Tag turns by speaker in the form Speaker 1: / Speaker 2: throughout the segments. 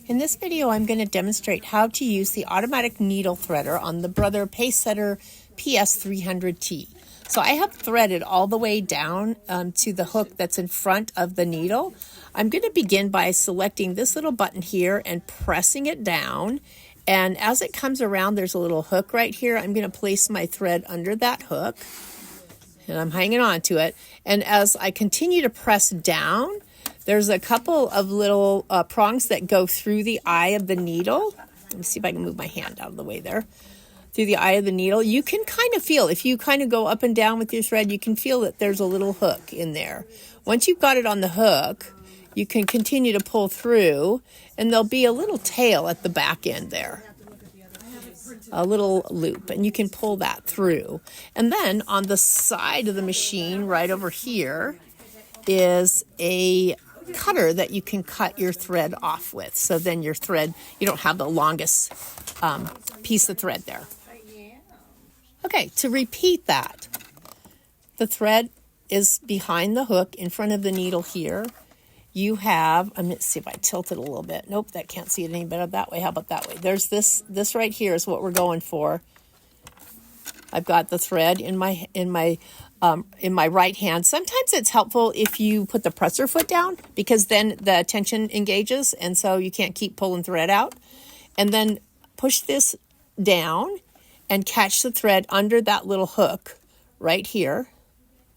Speaker 1: In this video, I'm going to demonstrate how to use the automatic needle threader on the Brother PS300T. So I have threaded all the way down to the hook that's in front of the needle. I'm going to begin by selecting this little button here and pressing it down. And as it comes around, there's a little hook right here. I'm going to place my thread under that hook. And I'm hanging on to it. And as I continue to press down, there's a couple of little prongs that go through the eye of the needle. Let me see if I can move my hand out of the way there. Through the eye of the needle, you can kind of feel, if you kind of go up and down with your thread, you can feel that there's a little hook in there. Once you've got it on the hook, you can continue to pull through, and there'll be a little tail at the back end there. A little loop, and you can pull that through. And then on the side of the machine, right over here, is a cutter that you can cut your thread off with. So then your thread, you don't have the longest piece of thread there. Okay, to repeat that, the thread is behind the hook in front of the needle here. You have, I'm going to see if I tilt it a little bit. Nope, that can't see it any better that way. How about that way? There's this right here is what we're going for. I've got the thread in my right hand. Sometimes it's helpful if you put the presser foot down, because then the tension engages and so you can't keep pulling thread out. And then push this down and catch the thread under that little hook right here.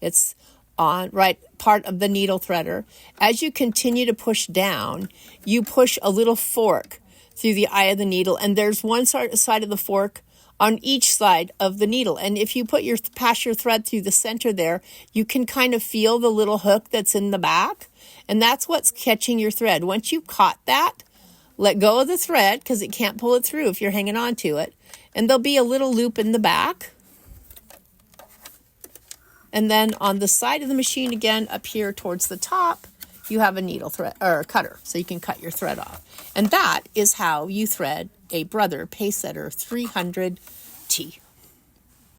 Speaker 1: It's on right part of the needle threader. As you continue to push down, you push a little fork through the eye of the needle, and there's one side of the fork on each side of the needle. And if you pass your thread through the center there, you can kind of feel the little hook that's in the back, and that's what's catching your thread. Once you've caught that, let go of the thread, because it can't pull it through if you're hanging on to it. And there'll be a little loop in the back. And then on the side of the machine again, up here towards the top, you have a needle thread or a cutter, so you can cut your thread off. And that is how you thread a Brother PS300T.